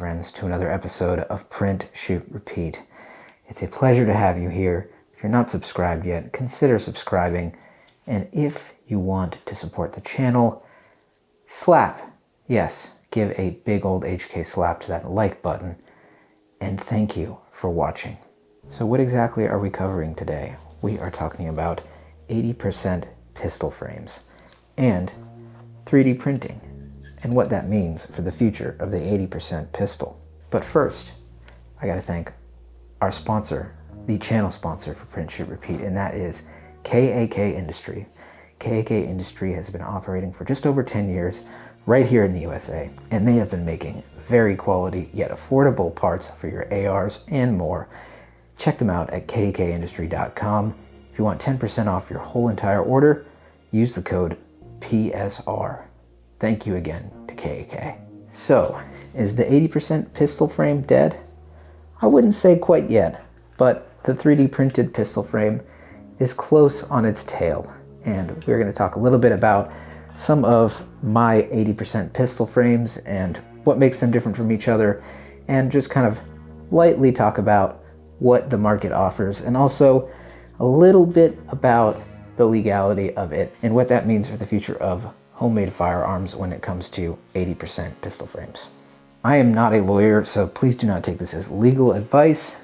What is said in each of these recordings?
friends, to another episode of Print, Shoot, Repeat. It's a pleasure to have you here. If you're not subscribed yet, consider subscribing. And if you want to support the channel, give a big old HK slap to that like button. And thank you for watching. So what exactly are we covering today? We are talking about 80% pistol frames and 3D printing and what that means for the future of the 80% pistol. But first, I gotta thank our sponsor, the channel sponsor for Print, Shoot, Repeat, and that is KAK Industry. KAK Industry has been operating for just over 10 years right here in the USA, and they have been making very quality yet affordable parts for your ARs and more. Check them out at kakindustry.com. If you want 10% off your whole entire order, use the code PSR. Thank you again to KAK. So, is the 80% pistol frame dead? I wouldn't say quite yet, but the 3D printed pistol frame is close on its tail. And we're going to talk a little bit about some of my 80% pistol frames and what makes them different from each other, and just kind of lightly talk about what the market offers, and also a little bit about the legality of it and what that means for the future of homemade firearms when it comes to 80% pistol frames. I am not a lawyer, so please do not take this as legal advice.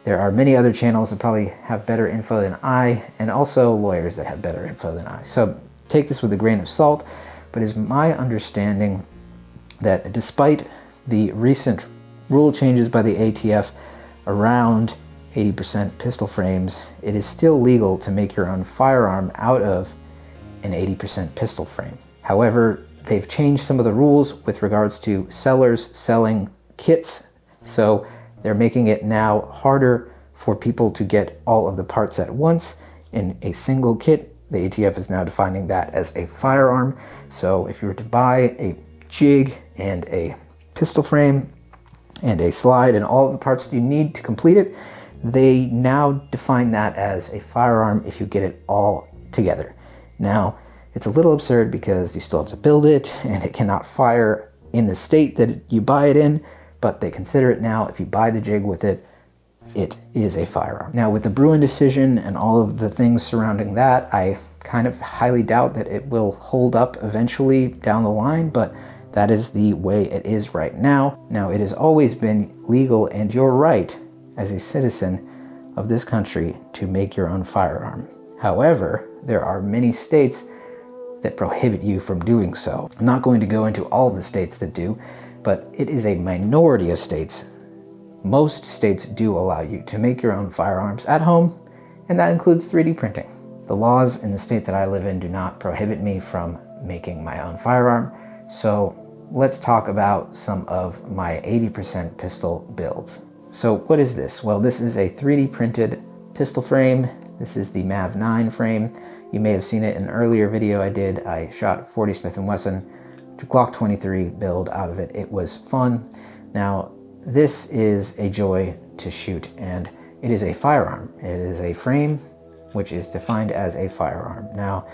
There are many other channels that probably have better info than I, and also lawyers that have better info than I. So take this with a grain of salt, but it's my understanding that despite the recent rule changes by the ATF around 80% pistol frames, it is still legal to make your own firearm out of an 80% pistol frame. However, they've changed some of the rules with regards to sellers selling kits, so they're making it now harder for people to get all of the parts at once in a single kit. The ATF is now defining that as a firearm. So if you were to buy a jig and a pistol frame and a slide and all of the parts you need to complete it, they now define that as a firearm if you get it all together. Now, it's a little absurd because you still have to build it and it cannot fire in the state that you buy it in, but they consider it now, if you buy the jig with it, it is a firearm. Now, with the Bruin decision and all of the things surrounding that, I kind of highly doubt that it will hold up eventually down the line, but that is the way it is right now. Now, it has always been legal and your right as a citizen of this country to make your own firearm. However, there are many states that prohibit you from doing so. I'm not going to go into all the states that do, but it is a minority of states. Most states do allow you to make your own firearms at home, and that includes 3D printing. The laws in the state that I live in do not prohibit me from making my own firearm, so let's talk about some of my 80% pistol builds. So what is this? Well, this is a 3D printed pistol frame. This is the MAV-9 frame. You may have seen it in an earlier video I did. I shot 40 Smith & Wesson Glock 23 build out of it. It was fun. Now, this is a joy to shoot, and it is a firearm. It is a frame which is defined as a firearm. Now,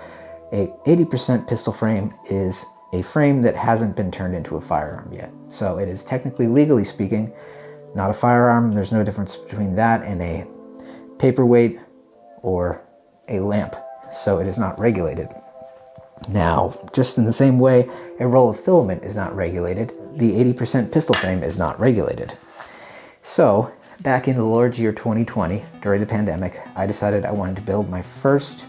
a 80% pistol frame is a frame that hasn't been turned into a firearm yet. So it is technically, legally speaking, not a firearm. There's no difference between that and a paperweight or a lamp. So it is not regulated. Now, just in the same way a roll of filament is not regulated, the 80% pistol frame is not regulated. So, back in the Lord's year 2020, during the pandemic, I decided I wanted to build my first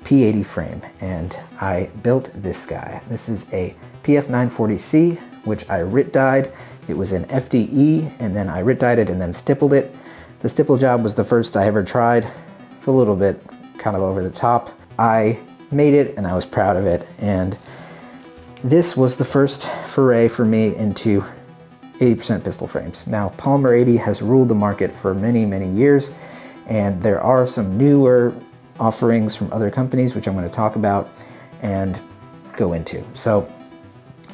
P80 frame, and I built this guy. This is a PF940C, which I writ dyed. It was an FDE, and then I writ dyed it and then stippled it. The stipple job was the first I ever tried. It's a little bit kind of over the top. I made it and I was proud of it, and this was the first foray for me into 80% pistol frames. Now, Polymer 80 has ruled the market for many, many years, and there are some newer offerings from other companies which I'm going to talk about and go into. So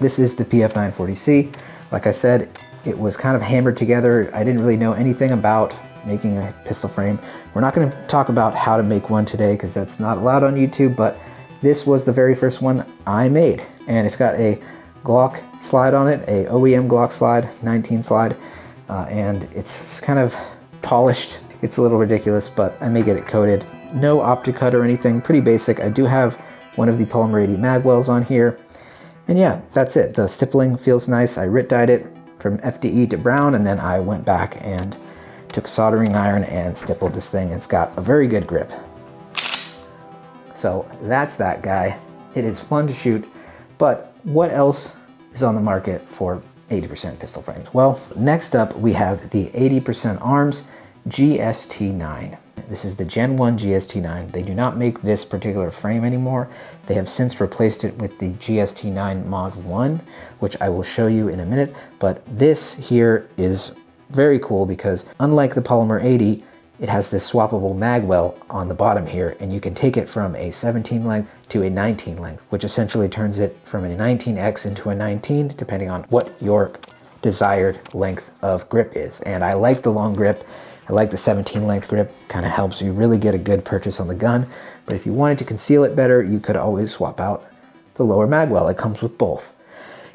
this is the PF940C. Like I said, it was kind of hammered together. I didn't really know anything about making a pistol frame. We're not going to talk about how to make one today because that's not allowed on YouTube, but this was the very first one I made, and it's got a Glock slide on it, a OEM Glock slide, 19 slide, and it's kind of polished. It's a little ridiculous, but I may get it coated. No optic cut or anything, pretty basic. I do have one of the Polymer 80 mag wells on here. And yeah, that's it. The stippling feels nice. I RIT dyed it from FDE to brown, and then I went back and took a soldering iron and stippled this thing. It's got a very good grip. So that's that guy. It is fun to shoot, but what else is on the market for 80% pistol frames? Well, next up we have the 80% Arms GST9. This is the Gen 1 GST9. They do not make this particular frame anymore. They have since replaced it with the GST9 Mod 1, which I will show you in a minute. But this here is very cool because unlike the Polymer 80, it has this swappable mag well on the bottom here, and you can take it from a 17 length to a 19 length, which essentially turns it from a 19X into a 19, depending on what your desired length of grip is. And I like the long grip. I like the 17 length grip, kind of helps you really get a good purchase on the gun. But if you wanted to conceal it better, you could always swap out the lower mag well. It comes with both.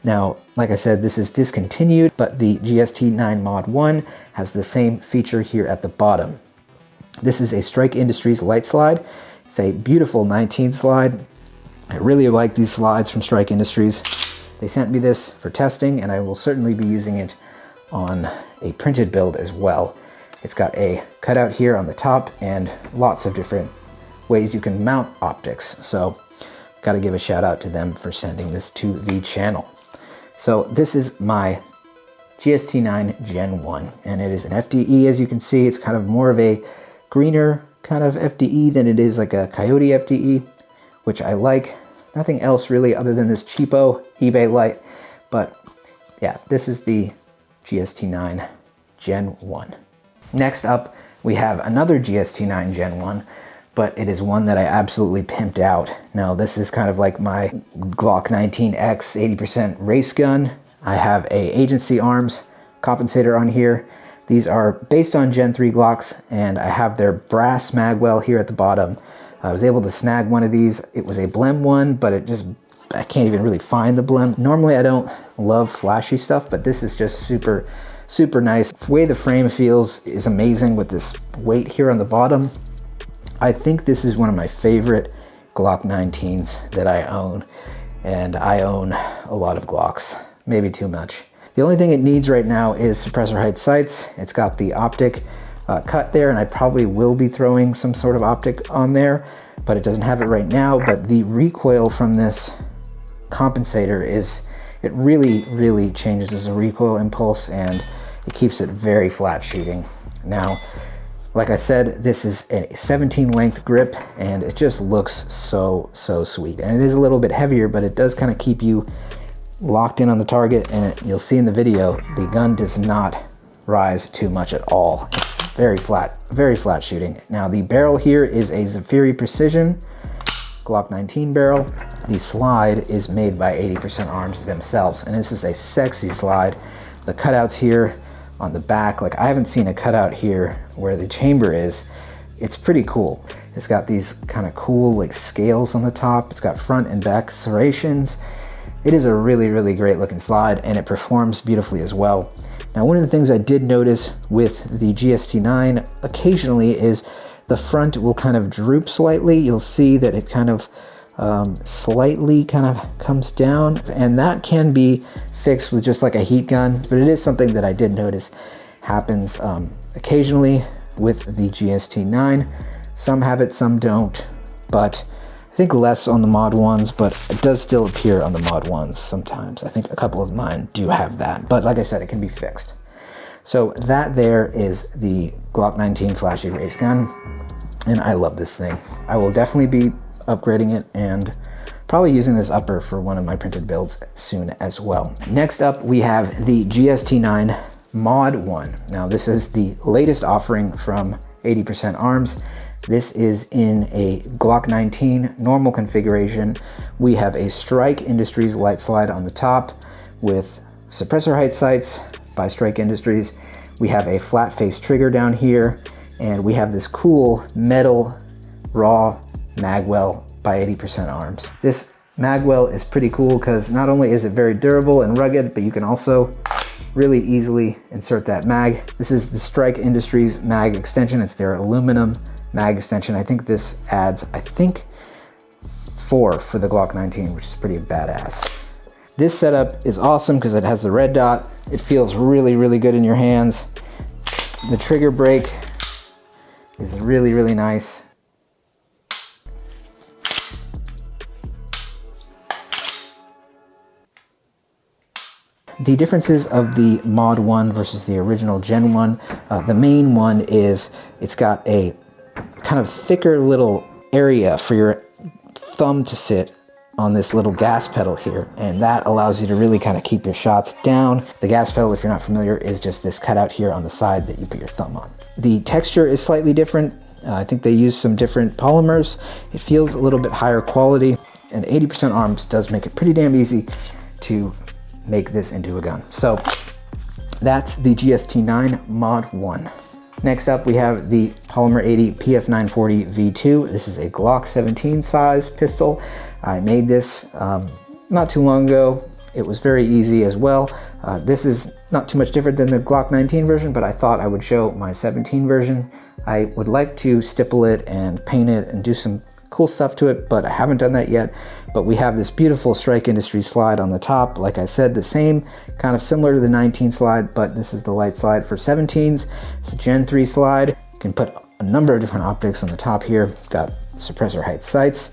Now, like I said, this is discontinued, but the GST9 Mod 1 has the same feature here at the bottom. This is a Strike Industries light slide. It's a beautiful 19 slide. I really like these slides from Strike Industries. They sent me this for testing, and I will certainly be using it on a printed build as well. It's got a cutout here on the top and lots of different ways you can mount optics. So got to give a shout out to them for sending this to the channel. So this is my GST9 Gen 1, and it is an FDE. As you can see, it's kind of more of a greener kind of FDE than it is like a Coyote FDE, which I like. Nothing else really other than this cheapo eBay light. But yeah, this is the GST9 Gen 1. Next up, we have another GST9 Gen 1, but it is one that I absolutely pimped out. Now, this is kind of like my Glock 19X 80% race gun. I have a Agency Arms compensator on here. These are based on Gen 3 Glocks, and I have their brass mag well here at the bottom. I was able to snag one of these. It was a blem one, but I can't even really find the blem. Normally, I don't love flashy stuff, but this is just super nice. The way the frame feels is amazing with this weight here on the bottom. I think this is one of my favorite Glock 19s that I own, and I own a lot of Glocks, maybe too much. The only thing it needs right now is suppressor height sights. It's got the optic cut there, and I probably will be throwing some sort of optic on there, but it doesn't have it right now. But the recoil from this compensator it really changes the recoil impulse, and it keeps it very flat shooting. Now, like I said, this is a 17 length grip, and it just looks so sweet. And it is a little bit heavier, but it does kind of keep you locked in on the target, and you'll see in the video, the gun does not rise too much at all. It's very flat shooting. Now, the barrel here is a Zafiri Precision Glock 19 barrel. The slide is made by 80% Arms themselves, and this is a sexy slide. The cutouts here on the back, like I haven't seen a cutout here where the chamber is. It's pretty cool. It's got these kind of cool like scales on the top. It's got front and back serrations. It is a really great looking slide, and it performs beautifully as well. Now, one of the things I did notice with the GST9 occasionally is the front will kind of droop slightly. You'll see that it kind of slightly kind of comes down, and that can be fixed with just like a heat gun, but it is something that I did notice happens occasionally with the GST9. Some have it, some don't, but I think less on the Mod 1s, but it does still appear on the Mod 1s sometimes. I think a couple of mine do have that, but like I said, it can be fixed. So that there is the Glock 19 flashy race gun, and I love this thing. I will definitely be upgrading it and probably using this upper for one of my printed builds soon as well. Next up, we have the GST9 Mod 1. Now, this is the latest offering from 80% Arms. This is in a Glock 19 normal configuration. We have a Strike Industries light slide on the top with suppressor height sights by Strike Industries. We have a flat face trigger down here, and we have this cool metal raw magwell by 80% Arms. This Magwell is pretty cool because not only is it very durable and rugged, but you can also really easily insert that mag. This is the Strike Industries mag extension. It's their aluminum mag extension. I think this adds, 4 for the Glock 19, which is pretty badass. This setup is awesome because it has the red dot. It feels really, really good in your hands. The trigger brake is really, really nice. The differences of the Mod 1 versus the original Gen 1, the main one is it's got a kind of thicker little area for your thumb to sit on this little gas pedal here, and that allows you to really kind of keep your shots down. The gas pedal, if you're not familiar, is just this cutout here on the side that you put your thumb on. The texture is slightly different. I think they use some different polymers. It feels a little bit higher quality, and 80% arms does make it pretty damn easy to make this into a gun. So that's the GST9 Mod 1. Next up, we have the Polymer 80 PF940 V2. This is a Glock 17 size pistol. I made this not too long ago. It was very easy as well. This is not too much different than the Glock 19 version, but I thought I would show my 17 version. I would like to stipple it and paint it and do some cool stuff to it, but I haven't done that yet. But we have this beautiful Strike Industries slide on the top. Like I said, the same, kind of similar to the 19 slide, but this is the light slide for 17s. It's a Gen 3 slide. You can put a number of different optics on the top here. Got suppressor height sights.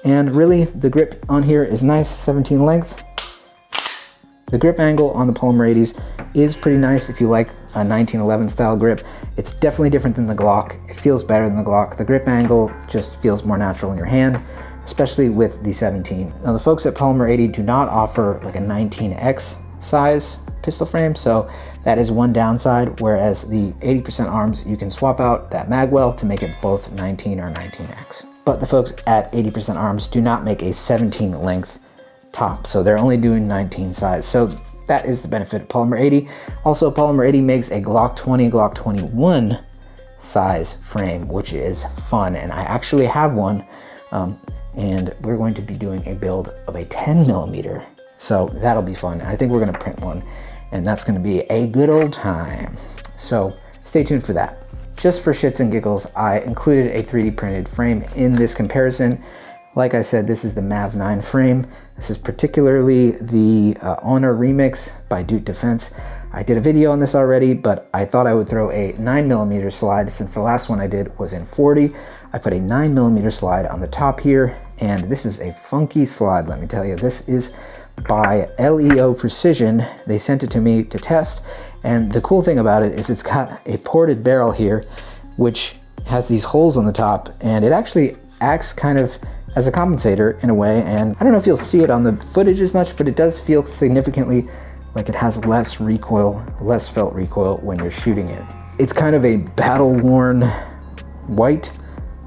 And really, the grip on here is nice, 17 length. The grip angle on the Polymer 80s is pretty nice if you like a 1911 style grip. It's definitely different than the Glock. It feels better than the Glock. The grip angle just feels more natural in your hand, especially with the 17. Now the folks at Polymer 80 do not offer like a 19X size pistol frame, so that is one downside, whereas the 80% arms, you can swap out that magwell to make it both 19 or 19X. But the folks at 80% arms do not make a 17 length top, so they're only doing 19 size. So that is the benefit of Polymer 80. Also, Polymer 80 makes a Glock 20, Glock 21 size frame, which is fun, and I actually have one, and we're going to be doing a build of a 10mm. So that'll be fun. I think we're gonna print one, and that's gonna be a good old time. So stay tuned for that. Just for shits and giggles, I included a 3D printed frame in this comparison. Like I said, this is the MAV9 frame. This is particularly the Honor Remix by Duke Defense. I did a video on this already, but I thought I would throw a 9mm slide since the last one I did was in 40. I put a 9mm slide on the top here, and this is a funky slide, let me tell you. This is by LEO Precision. They sent it to me to test, and the cool thing about it is it's got a ported barrel here, which has these holes on the top, and it actually acts kind of as a compensator in a way, and I don't know if you'll see it on the footage as much, but it does feel significantly like it has less recoil, less felt recoil when you're shooting it. It's kind of a battle-worn white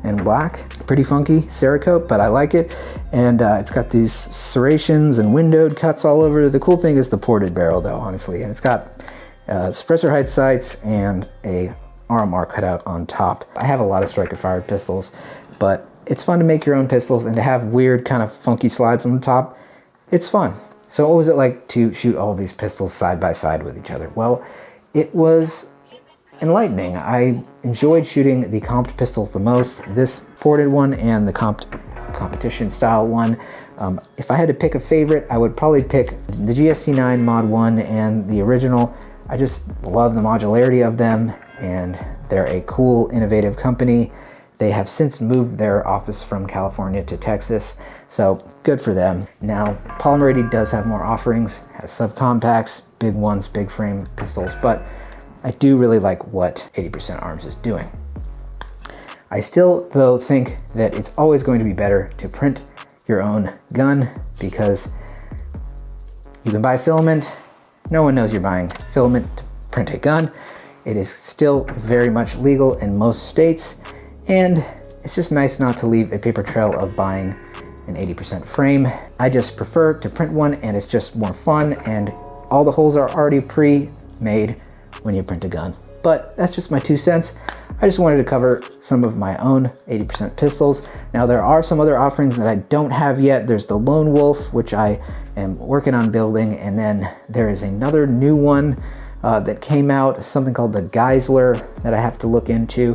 and black, pretty funky Cerakote, but I like it. And it's got these serrations and windowed cuts all over. The cool thing is the ported barrel though, honestly, and it's got suppressor height sights and a RMR cutout on top. I have a lot of striker-fired pistols, but it's fun to make your own pistols and to have weird kind of funky slides on the top. It's fun. So what was it like to shoot all these pistols side by side with each other? Well, it was enlightening. I enjoyed shooting the comped pistols the most, this ported one and the competition style one. If I had to pick a favorite, I would probably pick the GST9 Mod 1 and the original. I just love the modularity of them, and they're a cool, innovative company. They have since moved their office from California to Texas, so good for them. Now, Polymer 80 does have more offerings, has subcompacts, big ones, big frame pistols, but I do really like what 80% Arms is doing. I still, though, think that it's always going to be better to print your own gun because you can buy filament. No one knows you're buying filament to print a gun. It is still very much legal in most states, and it's just nice not to leave a paper trail of buying an 80% frame. I just prefer to print one, and it's just more fun, and all the holes are already pre-made when you print a gun. But that's just my 2 cents. I just wanted to cover some of my own 80% pistols. Now there are some other offerings that I don't have yet. There's the Lone Wolf, which I am working on building, and then there is another new one that came out, something called the Geisler, that I have to look into.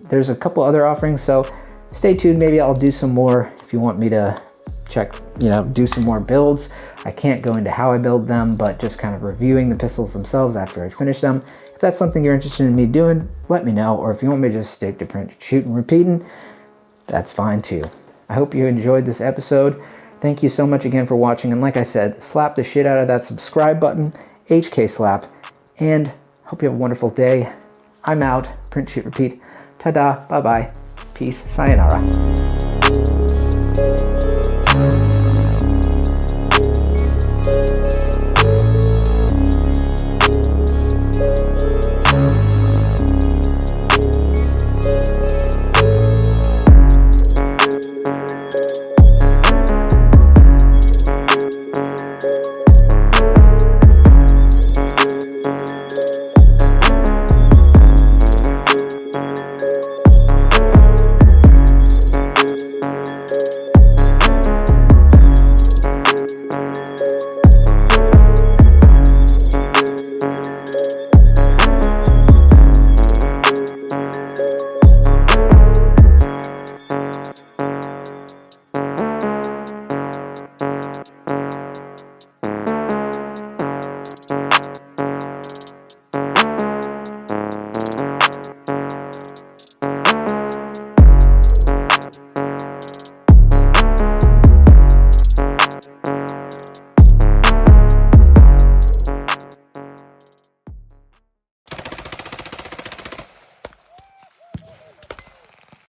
There's a couple other offerings, so stay tuned. Maybe I'll do some more if you want me to check, do some more builds. I can't go into how I build them, but just kind of reviewing the pistols themselves after I finish them. If that's something you're interested in me doing, let me know. Or if you want me to just stick to print, shoot, and repeating, that's fine too. I hope you enjoyed this episode. Thank you so much again for watching. And like I said, slap the shit out of that subscribe button, HK slap, and hope you have a wonderful day. I'm out. Print, shoot, repeat. Ta-da. Bye-bye. Peace. Sayonara.